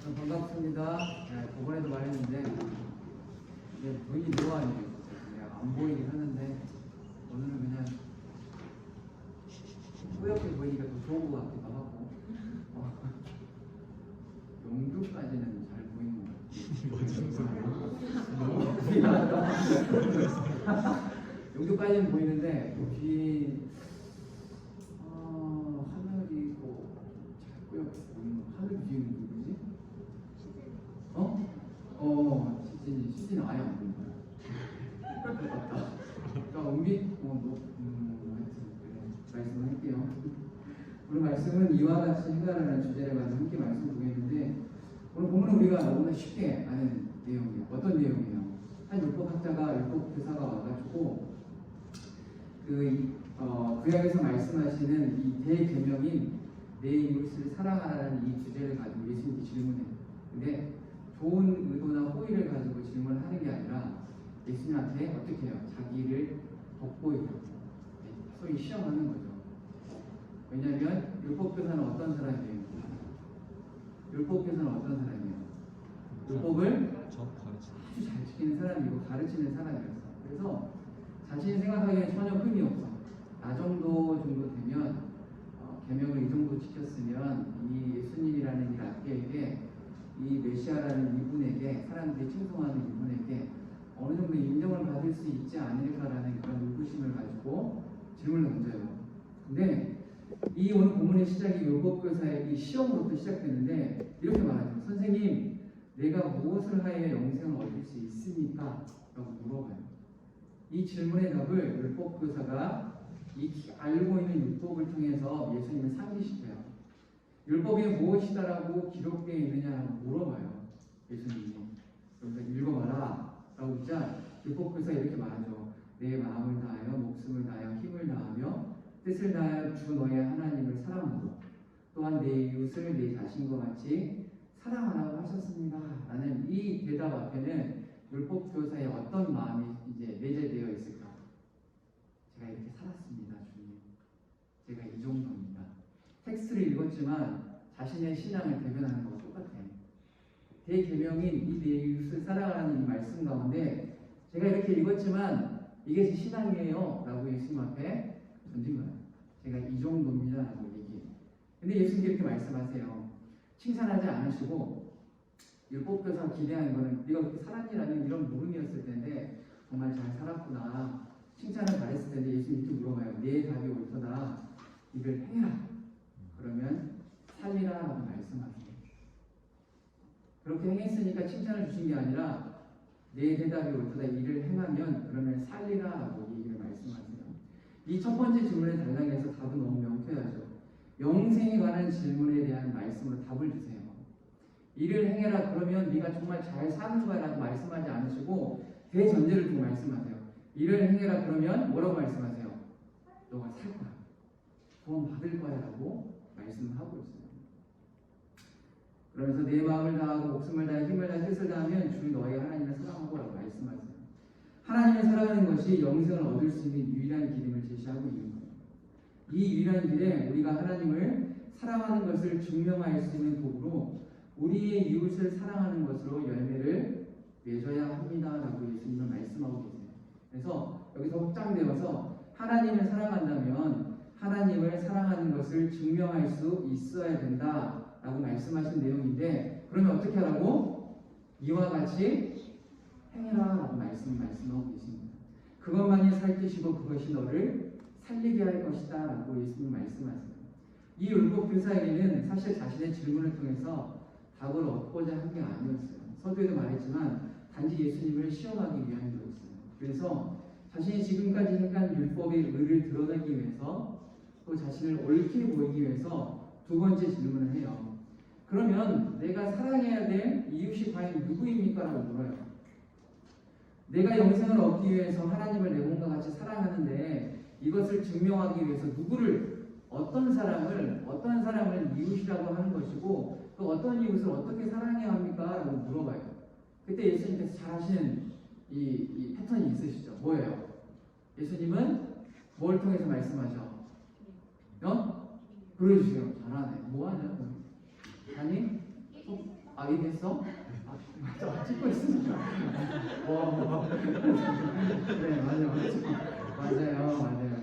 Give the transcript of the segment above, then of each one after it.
반갑습니다. 네, 저번에도 말했는데 이제 부인이 노안이에요. 안 보이긴 하는데 오늘은 그냥 뿌옇게 보이니까 더 좋은 것 같기도 하고 용두까지는 잘 보이는 것 같아요. 용두까지는 보이는데 뒤 하늘이 잘 뿌옇게 보이는 거. 하늘 뒤에는 누구지? 시진이 아예 안 보인 거야. 맞다. 그러니까 말씀을 할게요. 오늘 말씀은 이와 같이 행하라는 주제를 가지고 함께 말씀 보겠는데 오늘 본문은 우리가 너무나 쉽게 아는 내용이에요. 어떤 내용이에요? 한 율법학자가 율법교사가 와가지고 구약에서 말씀하시는 이 대계명인 내 이웃을 사랑하라는 이 주제를 가지고 예수님께 질문해요. 근데 좋은 의도나 호의를 가지고 질문을 하는 게 아니라 예수님한테 어떻게 해요? 자기를 돋보이려고 소위 시험하는 거죠. 왜냐하면 율법교사는 어떤 사람이에요? 율법교사는 어떤 사람이에요? 율법을 아주 잘 지키는 사람이고 가르치는 사람이었어. 그래서 자신이 생각하기에는 전혀 흠이 없어. 나 정도 되면 계명을 이 정도 지켰으면 이 예수님이라는 이 랍비에게 이 메시아라는 이분에게 사람들이 칭송하는 이분에게 어느 정도 인정을 받을 수 있지 않을까라는 그런 의구심을 가지고 질문을 던져요. 근데 이 오늘 본문의 시작이 율법교사의 이 시험으로부터 시작되는데 이렇게 말하죠. 선생님, 내가 무엇을 하여야 영생을 얻을 수 있습니까? 라고 물어봐요. 이 질문의 답을 율법교사가 이 알고 있는 율법을 통해서 예수님을 상기시켜요. 율법이 무엇이다라고 기록되어 있느냐라고 물어봐요. 예수님이. 그래서 읽어봐라 라고 하자 율법교사가 이렇게 말하죠. 내 마음을 다하여 목숨을 다하여 힘을 다하며 뜻을 다하여 주 너의 하나님을 사랑하고 또한 내 이웃을 내 자신과 같이 사랑하라고 하셨습니다. 라는 이 대답 앞에는 율법교사의 어떤 마음이 이제 내재되어 있을까? 제가 이렇게 살았습니다, 주님. 제가 이 정도입니다. 텍스트를 읽었지만 자신의 신앙을 대변하는 것과 똑같아요. 대계명인 이 내 이웃을 사랑하라는 이 말씀 가운데 제가 이렇게 읽었지만 이게 제 신앙이에요 라고 예수님 앞에 던진 거예요. 제가 이 정도입니다 라고 얘기해요. 근데 예수님이 이렇게 말씀하세요. 칭찬하지 않으시고 율법교사가 기대하는 거는 네가 그렇게 살았니라는 이런 물음이었을 텐데 정말 잘 살았구나 칭찬을 잘했을 텐데 예수님이 또 물어봐요. 내 답이 옳도다. 이걸 행해라. 그러면 살리라 라고 말씀하세요. 그렇게 행했으니까 칭찬을 주신 게 아니라 내 대답이 옳도다. 이를 행하면 그러면 살리라 라고 얘기를 말씀하세요. 이 첫 번째 질문의 단락에서 답은 너무 명쾌하죠. 영생에 관한 질문에 대한 말씀으로 답을 주세요. 이를 행해라 그러면 네가 정말 잘 사는 거야 라고 말씀하지 않으시고 대전제를 두고 말씀하세요. 이를 행해라 그러면 뭐라고 말씀하세요? 너가 살 거야. 구원 받을 거야 라고 말씀을 하고 있어요. 그러면서 내 마음을 다하고 목숨을 다해 힘을 다해 뜻을 다하면 주 너의 하나님을 사랑하고 라고 말씀하세요. 하나님을 사랑하는 것이 영생을 얻을 수 있는 유일한 길임을 제시하고 있는 거예요. 이 유일한 길에 우리가 하나님을 사랑하는 것을 증명할 수 있는 도구로 우리의 이웃을 사랑하는 것으로 열매를 맺어야 합니다 라고 예수님은 말씀하고 계세요. 그래서 여기서 확장되어서 하나님을 사랑한다면 하나님을 사랑하는 것을 증명할 수 있어야 된다 라고 말씀하신 내용인데 그러면 어떻게 하라고? 이와 같이 행해라 라고 말씀하고 계십니다. 그것만이 살기시고 그것이 너를 살리게 할 것이다 라고 예수님 말씀하세요. 이 율법교사에게는 사실 자신의 질문을 통해서 답을 얻고자 한 게 아니었어요. 서두에도 말했지만 단지 예수님을 시험하기 위함이었어요. 그래서 자신이 지금까지 행한 율법의 의를 드러내기 위해서 또 자신을 옳게 보이기 위해서 두 번째 질문을 해요. 그러면 내가 사랑해야 될 이웃이 과연 누구입니까? 라고 물어요. 내가 영생을 얻기 위해서 하나님을 내 몸과 같이 사랑하는데 이것을 증명하기 위해서 어떤 사람을 이웃이라고 하는 것이고 또 어떤 이웃을 어떻게 사랑해야 합니까? 라고 물어봐요. 그때 예수님께서 잘 하시는 이 패턴이 있으시죠? 뭐예요? 예수님은 뭘 통해서 말씀하셔? 그러시죠. 잘하네. 뭐하냐? 아니? 이랬어? 맞아, 찍고 있으니까. 와. 네, 맞아요.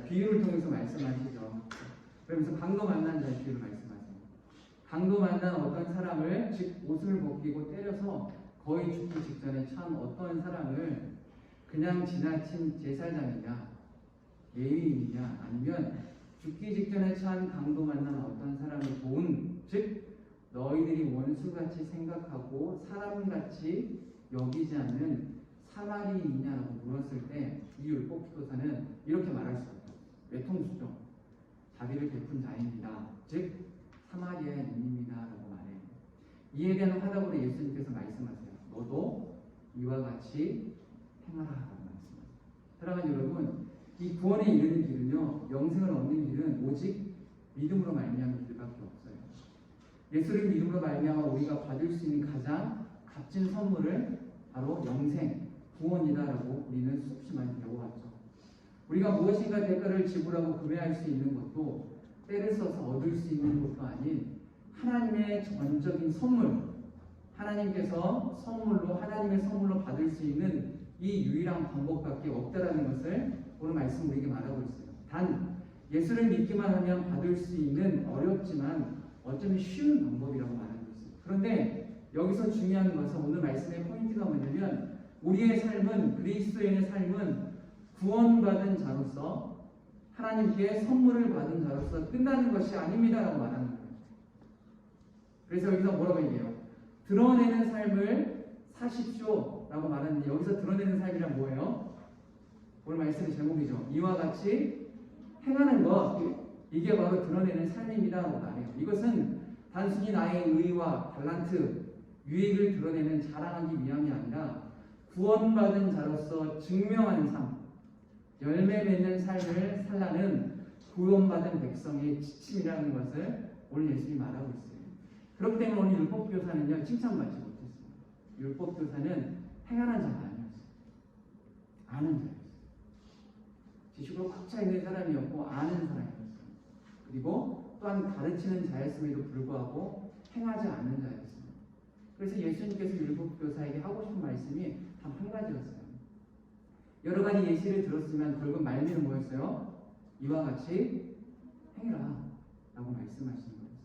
비유를 통해서 말씀하시죠. 그러면서 강도 만난 자의 비유를 말씀하세요. 강도 만난 어떤 사람을, 즉 옷을 벗기고 때려서 거의 죽기 직전에 처한 어떤 사람을 그냥 지나친 제사장이냐, 레위인이냐, 아니면 죽기 직전에 처한 강도 만난 어떤 사람을 도운, 즉 너희들이 원수같이 생각하고 사람같이 여기지 않는 사마리인이냐라고 물었을 때 이 율법교사는 이렇게 말할 수 없다. 외통수죠. 자비를 베푼 자입니다. 즉 사마리아인입니다 라고 말해요. 이에 대한 화답으로 예수님께서 말씀하세요. 너도 이와 같이 행하라 라고 말씀하세요. 사랑하는 여러분, 이 구원에 이르는 길은요, 영생을 얻는 길은 오직 믿음으로 말미암은 길밖에 없어요. 예수를 믿음으로 말미암아 우리가 받을 수 있는 가장 값진 선물을 바로 영생, 구원이다라고 우리는 수없이 많이 배워왔죠. 우리가 무엇인가 대가를 지불하고 구매할 수 있는 것도 때를 써서 얻을 수 있는 것도 아닌 하나님의 전적인 선물, 하나님께서 하나님의 선물로 받을 수 있는 이 유일한 방법밖에 없다라는 것을 오늘 말씀 우리에게 말하고 있어요. 단 예수를 믿기만 하면 받을 수 있는 어렵지만 어쩌면 쉬운 방법이라고 말하고 있어요. 그런데 여기서 중요한 것은 오늘 말씀의 포인트가 뭐냐면 우리의 삶은, 그리스도인의 삶은 구원받은 자로서 하나님께 선물을 받은 자로서 끝나는 것이 아닙니다라고 말하는 거예요. 그래서 여기서 뭐라고 얘기해요? 드러내는 삶을 사십시오 라고 말하는데 여기서 드러내는 삶이란 뭐예요? 오늘 말씀의 제목이죠. 이와 같이 행하는 것, 이게 바로 드러내는 삶입니다 라고 말해요. 이것은 단순히 나의 의와 달란트, 유익을 드러내는 자랑하기 위함이 아니라 구원받은 자로서 증명하는 삶, 열매 맺는 삶을 살라는 구원받은 백성의 지침이라는 것을 오늘 예수님이 말하고 있어요. 그렇기 때문에 오늘 율법교사는요, 칭찬받지 못했어요. 율법교사는 행하는 자가 아니었어요. 아는 자였어요. 지식으로 꽉 차 있는 사람이었고 아는 사람이었어요. 그리고 또한 가르치는 자였음에도 불구하고 행하지 않는 자였어요. 그래서 예수님께서 율법교사에게 하고 싶은 말씀이 단 한 가지였어요. 여러 가지 예시를 들었지만 결국 말미는 뭐였어요? 이와 같이 행해라 라고 말씀하시는 거였어요.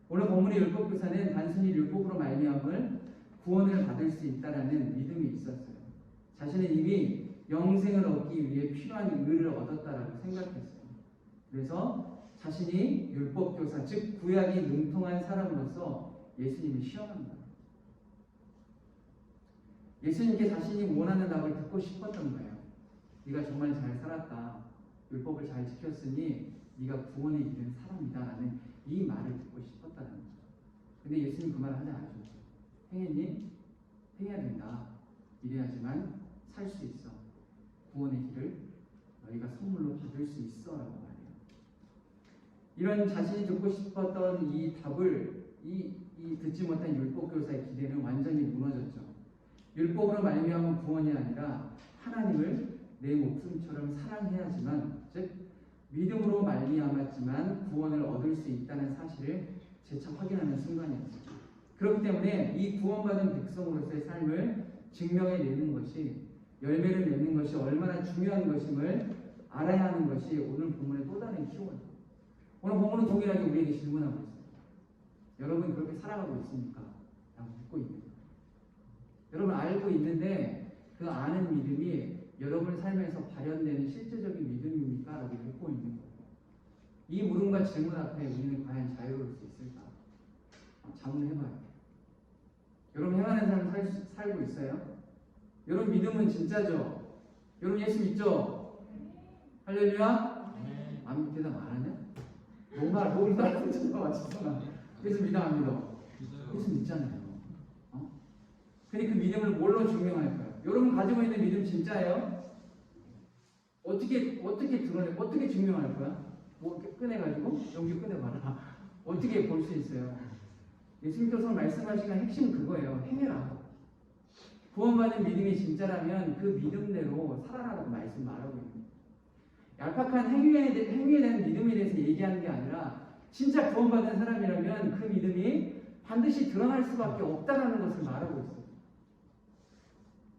오늘 본문의 율법교사는 단순히 율법으로 말미암을 구원을 받을 수 있다라는 믿음이 있었어요. 자신은 이미 영생을 얻기 위해 필요한 의를 얻었다라고 생각했어요. 그래서 자신이 율법교사, 즉 구약이 능통한 사람으로서 예수님을 시험한 거예요. 예수님께 자신이 원하는 답을 듣고 싶었던 거예요. 네가 정말 잘 살았다. 율법을 잘 지켰으니 네가 구원에 이른 사람이다 라는 이 말을 듣고 싶었다는 거죠. 근데 예수님 그 말을 하지 않으셨죠. 행했니? 해야 된다. 이래야지만 살 수 있어. 구원의 길을 너희가 선물로 받을 수 있어 라고 말해요. 이런 자신이 듣고 싶었던 이 답을 이 듣지 못한 율법교사의 기대는 완전히 무너졌죠. 율법으로 말미암은 구원이 아니라 하나님을 내 목숨처럼 사랑해야지만, 즉 믿음으로 말미암았지만 구원을 얻을 수 있다는 사실을 재차 확인하는 순간이었어요. 그렇기 때문에 이 구원받은 백성으로서의 삶을 증명해내는 것이, 열매를 맺는 것이 얼마나 중요한 것임을 알아야 하는 것이 오늘 본문의 또 다른 키워드. 오늘 본문은 동일하게 우리에게 질문하고 있어요. 여러분 그렇게 살아가고 있습니까? 라고 묻고 있는 거예요. 여러분 알고 있는데 그 아는 믿음이 여러분 삶에서 발현되는 실제적인 믿음입니까? 라고 묻고 있는 거예요. 이 물음과 질문 앞에 우리는 과연 자유로울 수 있을까? 자문해봐요. 여러분 행하는 삶 살고 있어요? 여러분 믿음은 진짜죠? 여러분 예수 믿죠? 할렐루야? 안 대답 안 하냐? 뭘 말하는지 맞추잖아. 예수 믿어 안 믿어? 예수 믿잖아요. 근데 그 믿음을 뭘로 증명할까요? 여러분 가지고 있는 믿음 진짜예요? 어떻게 드러내? 어떻게 증명할 거야? 뭐 꺼내가지고 여기 꺼내봐라. 어떻게 볼 수 있어요? 예수님께서 말씀하시는 핵심은 그거예요. 행해라. 구원받은 믿음이 진짜라면 그 믿음대로 살아라라고 말씀 말하고 있는 거예요. 얄팍한 행위에 대한 믿음에 대해서 얘기하는 게 아니라 진짜 구원받은 사람이라면 그 믿음이 반드시 드러날 수밖에 없다라는 것을 말하고 있어요.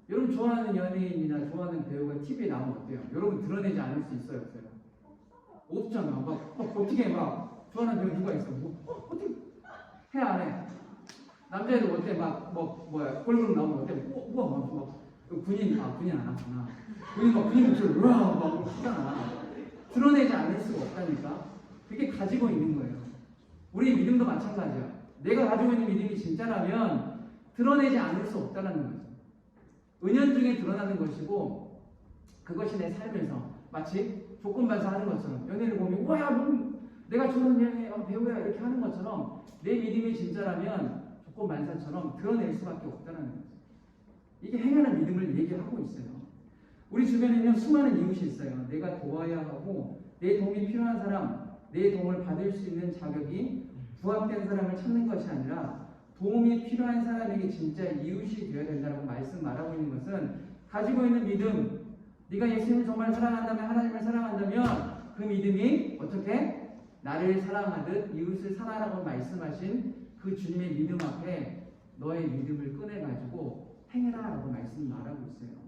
여러분 좋아하는 연예인이나 좋아하는 배우가 TV에 나오면 어때요? 여러분 드러내지 않을 수 있어요, 없어요? 없잖아. 막 어떻게 막 좋아하는 배우 누가 있어? 뭐 어떻게 해 안 해? 남자애들 어때? 뭐야 걸그룹 나오면 어때? 우와 막 군인 안 하구나. 군인 목소리 우와 막 하잖아. 드러내지 않을 수가 없다니까. 그게 가지고 있는 거예요. 우리 믿음도 마찬가지야. 내가 가지고 있는 믿음이 진짜라면 드러내지 않을 수 없다는 거죠. 은연중에 드러나는 것이고 그것이 내 삶에서 마치 조건반사하는 것처럼 연예인을 보면 와 내가 좋아하는 연예인 배우야 이렇게 하는 것처럼 내 믿음이 진짜라면 조건반사처럼 드러낼 수밖에 없다는 거죠. 이게 행하는 믿음을 얘기하고 있어요. 우리 주변에는 수많은 이웃이 있어요. 내가 도와야 하고 내 도움이 필요한 사람, 내 도움을 받을 수 있는 자격이 부합된 사람을 찾는 것이 아니라 도움이 필요한 사람에게 진짜 이웃이 되어야 된다고 말하고 있는 것은 가지고 있는 믿음, 네가 예수님을 정말 사랑한다면 하나님을 사랑한다면 그 믿음이 어떻게 나를 사랑하듯 이웃을 사랑하라고 말씀하신 그 주님의 믿음 앞에 너의 믿음을 꺼내가지고 행해라라고 말하고 있어요.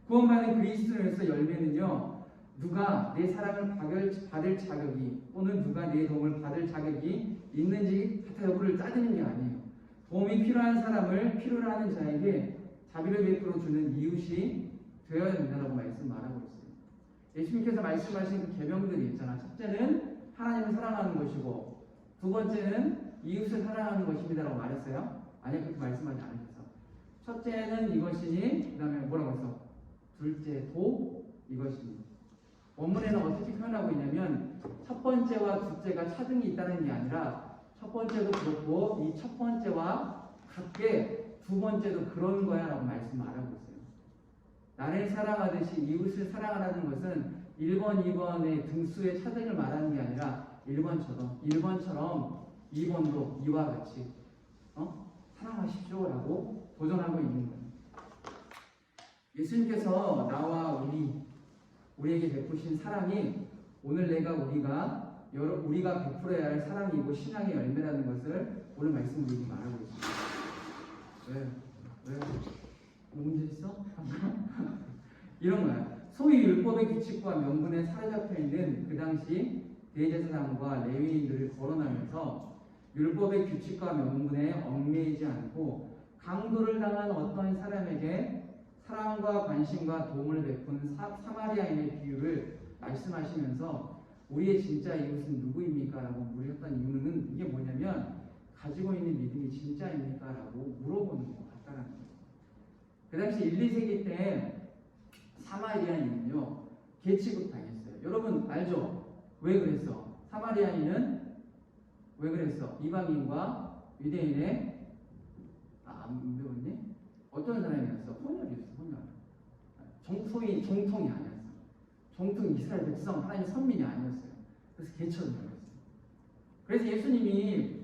구원받은 그리스도인으로서 열매는요, 누가 내 사랑을 받을 자격이 또는 누가 내 도움을 받을 자격이 있는지 같아 여부를 따지는 게 아니에요. 도움이 필요한 사람을 필요로 하는 자에게 자비를 베풀어 주는 이웃이 되어야 된다고 말하고 있어요. 예수님께서 말씀하신 그 계명들이 있잖아. 첫째는 하나님을 사랑하는 것이고 두 번째는 이웃을 사랑하는 것입니다라고 말했어요. 아니 그렇게 말씀하지 않으셔서 첫째는 이것이니 그 다음에 뭐라고 했어? 둘째도 이것이니. 원문에는 어떻게 표현하고 있냐면 첫 번째와 둘째가 차등이 있다는 게 아니라 첫 번째도 그렇고 이 첫 번째와 같게 두 번째도 그런 거야 라고 말하고 있어요. 나를 사랑하듯이 이웃을 사랑하라는 것은 1번, 2번의 등수의 차등을 말하는 게 아니라 1번처럼 2번도 이와 같이 사랑하십시오 라고 도전하고 있는 거예요. 예수님께서 나와 우리에게 베푸신 사랑이 오늘 우리가 베풀어야 할 사랑이고 신앙의 열매라는 것을 오늘 말씀으로 말하고 있습니다. 왜? 뭐 문제 있어? 이런 거야. 소위 율법의 규칙과 명분에 사로잡혀 있는 그 당시 대제사장과 레위인들을 거론하면서 율법의 규칙과 명분에 얽매이지 않고 강도를 당한 어떤 사람에게 사랑과 관심과 도움을 베푼 사마리아인의 비유를 말씀하시면서 우리의 진짜 이웃은 누구입니까? 라고 물으셨던 이유는 이게 뭐냐면 가지고 있는 믿음이 진짜입니까? 라고 물어보는 것 같다는 거예요. 그 당시 1, 2세기 때 사마리아인은요 개 취급당했어요. 여러분 알죠? 왜 그랬어? 사마리아인은 왜 그랬어? 이방인과 유대인의 안 배웠니? 어떤 사람이었어? 혼혈이었어. 소위 정통이 아니었어. 정통 이스라엘 백성 하나님 선민이 아니었어요. 그래서 개처럼 되었어요. 그래서 예수님이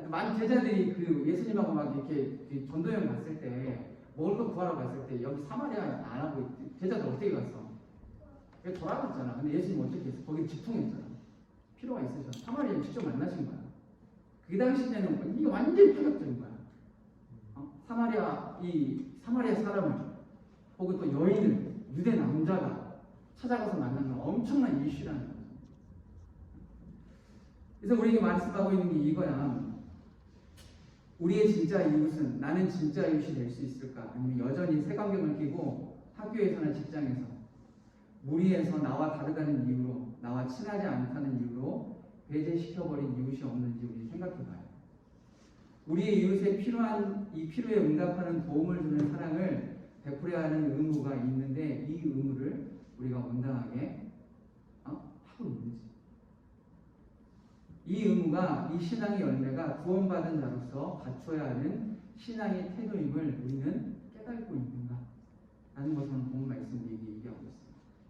많은 제자들이 그 예수님하고 막 이렇게 전도여행 갔을 때 먹을 거 구하러 갔을 때 여기 사마리아 안 하고 제자들 어떻게 갔어? 그래서 돌아갔잖아. 근데 예수님 어떻게 했어? 거기 직통했잖아. 필요가 있으셔. 사마리아를 직접 만나신 거야. 그 당시 때는 이게 완전히 파격적인 거야. 사마리아 사람을 혹은 또 여인을 유대 남자가 찾아가서 만나는 엄청난 이슈라는 거죠. 그래서 우리에게 말씀하고 있는 게 이거야. 우리의 진짜 이웃은 나는 진짜 이웃이 될 수 있을까? 아니면 여전히 색안경을 끼고 학교에서나 직장에서 무리해서 나와 다르다는 이유로 나와 친하지 않다는 이유로 배제시켜버린 이웃이 없는지 우리 생각해봐요. 우리의 이웃의 필요에 응답하는 도움을 주는 사랑을 베풀어야 하는 의무가 있는데 이 의무를 우리가 온당하게 하고 있는지, 이 의무가 이 신앙의 열매가 구원받은 자로서 갖춰야 하는 신앙의 태도임을 우리는 깨닫고 있는가 라는 것을 본 말씀으로 얘기하고 있습니다.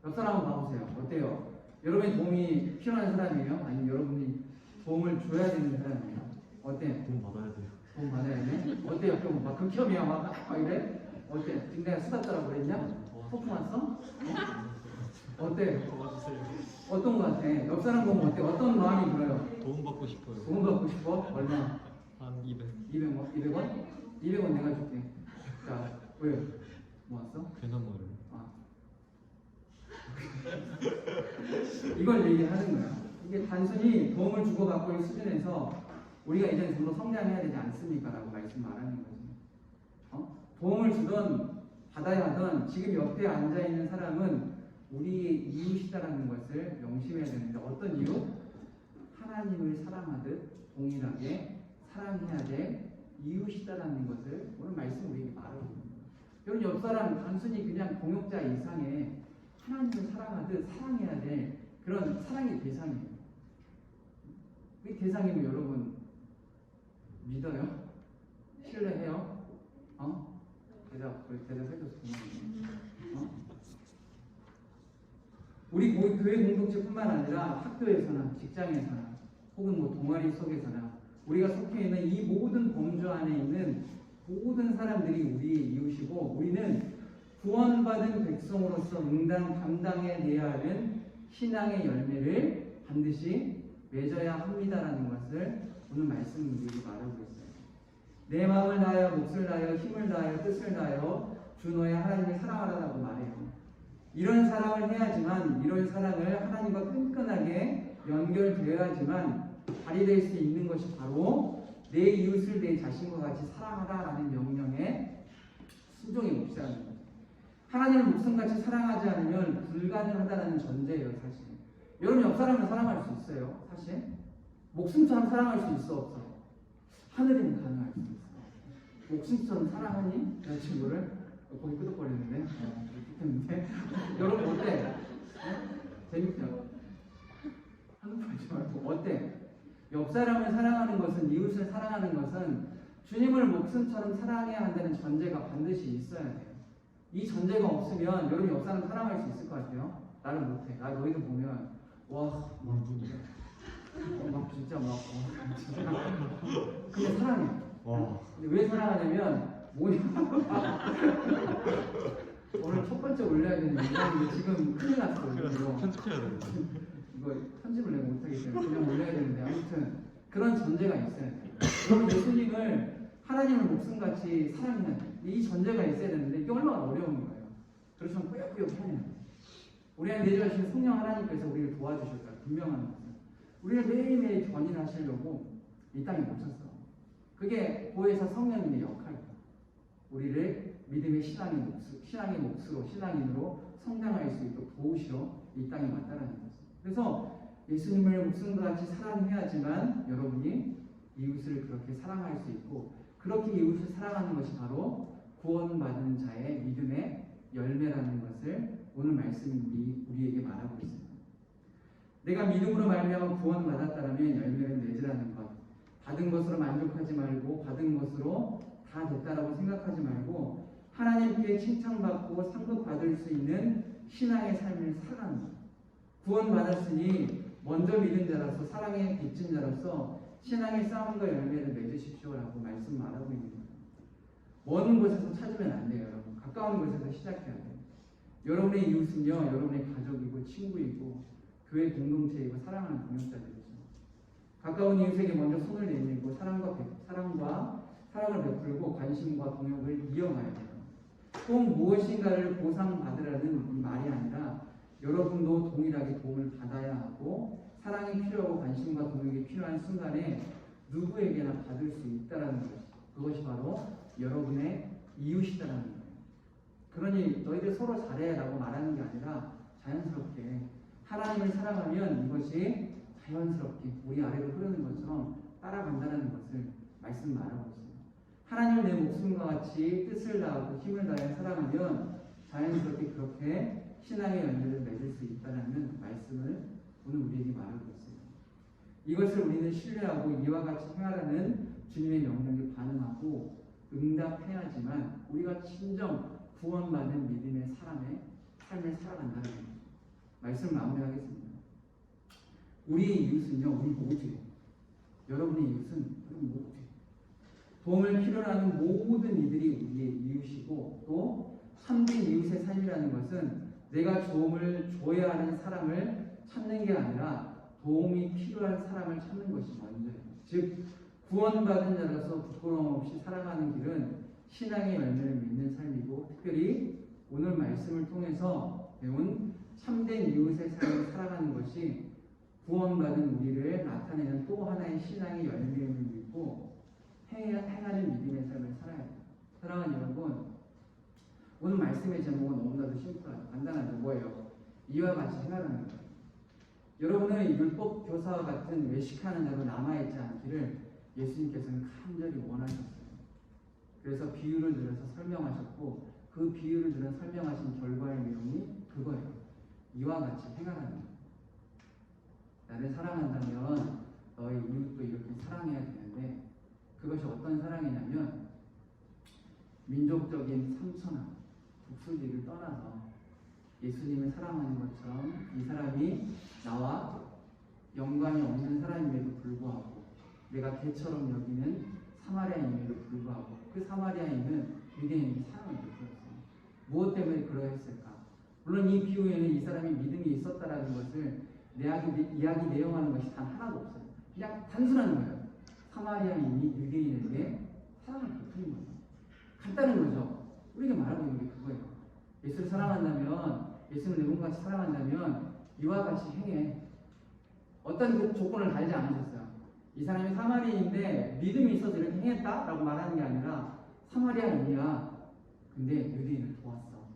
옆 사람 한번 봐보세요. 어때요? 여러분이 도움이 필요한 사람이에요? 아니면 여러분이 도움을 줘야 되는 사람이에요? 어때? 도움 받아야 돼요. 도움 받아야 돼? 어때요? 좀 막 극혐이야 막 이래? 어때? 지금 내가 수다 떠라고 그랬냐? 소풍 왔어? 어때? 도와주세요. 어떤 거 같아? 옆 사람 보면 어때? 어떤 마음이 들어요? 도움 받고 싶어요. 도움 받고 싶어? 얼마? 한 200. 200원? 200원? 200원 내가 줄게. 자, 왜? 뭐 왔어? 배너머를. 아. 이걸 얘기하는 거야. 이게 단순히 도움을 주고받고의 수준에서 우리가 이제 좀 더 성장해야 되지 않습니까? 라고 말씀 말하는 거지. 도움을 주던 받아야 하던 지금 옆에 앉아있는 사람은 우리의 이웃이다라는 것을 명심해야 되는데 어떤 이유? 하나님을 사랑하듯 동일하게 사랑해야 될 이웃이다라는 것을 오늘 말씀 우리에게 말하고 있는 거예요. 여러분 옆 사람 단순히 그냥 동역자 이상의 하나님을 사랑하듯 사랑해야 될 그런 사랑의 대상이에요. 그 대상이면 여러분 믿어요? 신뢰해요? 대답해줘서 고마워요. 우리 교회 공동체뿐만 아니라 학교에서나 직장에서나 혹은 뭐 동아리 속에서나 우리가 속해 있는 이 모든 범주 안에 있는 모든 사람들이 우리의 이웃이고 우리는 구원받은 백성으로서 응당 감당해내야 하는 신앙의 열매를 반드시 맺어야 합니다라는 것을 오늘 말씀을 우리에게 말하고 있어요. 내 마음을 다하여 몫을 다하여 힘을 다하여 뜻을 다하여 주 너의 하나님을 사랑하라고 말해요. 이런 사랑을 해야지만 이런 사랑을 하나님과 끈끈하게 연결되어야지만 발휘될 수 있는 것이 바로 내 이웃을 내 자신과 같이 사랑하라라는 명령에 순종해 몫이라는 거죠. 하나님을 목숨같이 사랑하지 않으면 불가능하다는 전제예요. 사실 여러분 옆 사람을 사랑할 수 있어요. 사실 목숨처럼 사랑할 수 있어 없어? 하늘에는 가능할 수 있어. 목숨처럼 사랑하니? 내 친구를 거기 끄덕거리는데 여러분 어때? 재밌죠? 하는 거 하지 말고 어때? 옆 사람을 사랑하는 것은 이웃을 사랑하는 것은 주님을 목숨처럼 사랑해야 한다는 전제가 반드시 있어야 돼요. 이 전제가 없으면 여러분 옆 사람 사랑할 수 있을 것 같아요? 나는 못해. 나 너희들 보면 와 막 진짜 그냥 사랑해. 근데 왜 사랑하냐면 뭐냐 오늘 첫 번째 올려야 되는 영상인데 지금 큰일 났어. 이거 편집해야 돼. 이거 편집을 내가 못하기 때문에 그냥 올려야 되는데 아무튼 그런 전제가 있어야 돼요. 여러분 예수님을 하나님을 목숨같이 사랑해야 돼요. 이 전제가 있어야 되는데 이게 얼마나 어려운 거예요. 그렇지만 꾸역꾸역 해야 돼요. 우리 안에 내주하신 성령 하나님께서 우리를 도와주실 거예요. 분명한 것은 우리를 매일매일 견인하시려고 이 땅에 묻혔어. 그게 보혜사 성령님의 역할이에요. 우리를 믿음의 신앙의 몫으로 신앙인으로 성장할 수 있도록 도우시러 이 땅에 왔다는 거죠. 그래서 예수님을 목숨같이 사랑해야지만 여러분이 이웃을 그렇게 사랑할 수 있고 그렇게 이웃을 사랑하는 것이 바로 구원받은 자의 믿음의 열매라는 것을 오늘 말씀이 우리에게 말하고 있습니다. 내가 믿음으로 말미암아 구원받았다라면 열매를 맺으라는 것. 받은 것으로 만족하지 말고 받은 것으로 다 됐다라고 생각하지 말고 하나님께 칭찬받고 상급받을 수 있는 신앙의 삶을 살아가는 것. 구원받았으니 먼저 믿은 자로서 사랑에 빚진 자로서 신앙의 싸움과 열매를 맺으십시오라고 말씀 말하고 있는 거예요. 먼 곳에서 찾으면 안 돼요. 여러분. 가까운 곳에서 시작해야 돼요. 여러분의 이웃은요. 여러분의 가족이고 친구이고 교회 공동체이고 사랑하는 동역자들이죠. 가까운 이웃에게 먼저 손을 내밀고 사랑을 베풀고 관심과 동역을 이어가야 돼요. 꼭 무엇인가를 보상받으라는 이 말이 아니라 여러분도 동일하게 도움을 받아야 하고 사랑이 필요하고 관심과 동역이 필요한 순간에 누구에게나 받을 수 있다라는 것. 그것이 바로 여러분의 이웃이다라는 거예요. 그러니 너희들 서로 잘해라고 말하는 게 아니라 자연스럽게 하나님을 사랑하면 이것이 자연스럽게 우리 아래로 흐르는 것처럼 따라간다는 것을 말씀 말하고 있습니다. 하나님을 내 목숨과 같이 뜻을 다하고 힘을 다해 사랑하면 자연스럽게 그렇게 신앙의 열매를 맺을 수 있다는 말씀을 오늘 우리에게 말하고 있습니다. 이것을 우리는 신뢰하고 이와 같이 행하라는 주님의 명령에 반응하고 응답해야지만 우리가 진정 구원받은 믿음의 사람의 삶을 살아간다는 겁니다. 말씀을 마무리하겠습니다. 우리의 이웃은요, 우리 모두예요. 여러분의 이웃은 여러분 모두예요. 도움을 필요로 하는 모든 이들이 우리의 이웃이고 또 참된 이웃의 삶이라는 것은 내가 도움을 줘야 하는 사람을 찾는 게 아니라 도움이 필요한 사람을 찾는 것이 먼저예요. 즉 구원받은 자로서 부끄러움 없이 살아가는 길은 신앙의 열매를 맺는 삶이고, 특별히 오늘 말씀을 통해서 배운 참된 이웃의 삶을 살아가는 것이 구원받은 우리를 나타내는 또 하나의 신앙의 열매를 믿고 행하는 믿음의 삶을 살아야 돼요. 사랑하는 여러분, 오늘 말씀의 제목은 너무나도 심플하죠. 간단하죠. 뭐예요? 이와 같이 행하라는 거예요. 여러분의 율법 교사와 같은 외식하는 자로 남아있지 않기를 예수님께서는 간절히 원하셨어요. 그래서 비유를 들여서 설명하셨고, 그 비유를 들어 설명하신 결과의 내용이 그거예요. 이와 같이 행하라는 거예요. 나를 사랑한다면 너의 이웃도 이렇게 사랑해야 되는데, 그것이 어떤 사랑이냐면 민족적인 삼천함, 독수리를 떠나서 예수님을 사랑하는 것처럼 이 사람이 나와 연관이 없는 사람임에도 불구하고 내가 개처럼 여기는 사마리아인임에도 불구하고 그 사마리아인은 유대인에게 사랑을 베풀었어요. 무엇 때문에 그러했을까? 물론 이 비유에는 이 사람이 믿음이 있었다라는 것을 이야기 내용하는 것이 단 하나도 없어요. 그냥 단순한 거예요. 사마리아인이 유대인에게 사랑을 베푸는 거예요. 간단한 거죠. 우리가 말하고 있는 게 그거예요. 예수를 사랑한다면, 예수를 내 몸같이 사랑한다면 이와 같이 행해. 어떤 그 조건을 달지 않으셨어요. 이 사람이 사마리아인인데 믿음이 있어서 이렇게 행했다라고 말하는 게 아니라 사마리아인이야. 근데 유대인을 도왔어.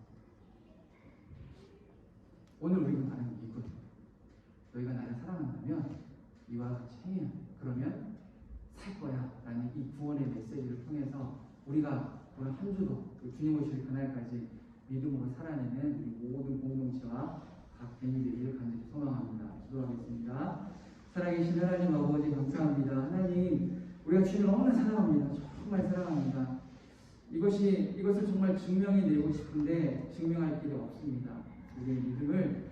오늘 우리가 말하는 게 이거예요. 너희가 나를 사랑한다면 이와 같이 행해야 돼. 그러면 살 거야 라는 이 구원의 메시지를 통해서 우리가 오늘 한 주도 주님 오실 그날까지 믿음으로 살아내는 우리 모든 공동체와 각 개인들이 간절히 소망합니다. 기도하겠습니다. 살아계신 하나님 아버지 감사합니다. 하나님, 우리가 주님을 너무나 사랑합니다. 정말 사랑합니다. 이것을 정말 증명해내고 싶은데 증명할 길이 없습니다. 우리의 믿음을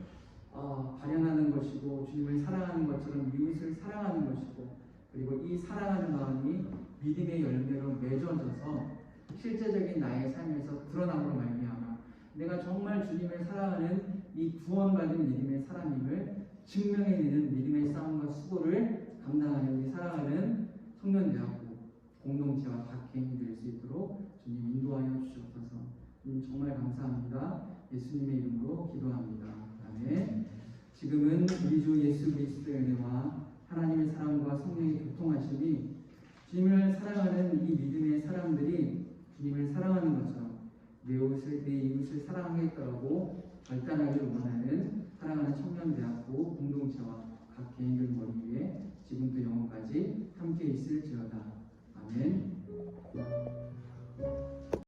발현하는 것이고, 주님을 사랑하는 것처럼 이웃을 사랑하는 것이고, 그리고 이 사랑하는 마음이 믿음의 열매로 맺어져서 실제적인 나의 삶에서 드러남으로 말미암아 내가 정말 주님을 사랑하는 이 구원받은 믿음의 사람임을 증명해내는 믿음의 싸움과 수고를 감당하는 우리 사랑하는 청년대학교 공동체와 각 개인이 될 수 있도록 주님 인도하여 주시옵소서. 주님 정말 감사합니다. 예수님의 이름으로 기도합니다. 아멘. 지금은 우리 주 예수 그리스도의 은혜와 하나님의 사랑과 성령의 교통하심이 주님을 사랑하는 이 믿음의 사람들이 주님을 사랑하는 것처럼 내 이웃을 사랑하겠다고 결단하기를 원하는 사랑하는 청년대학교 공동체와 각 개인들 머리 위에 지금부터 영원까지 함께 있을지어다.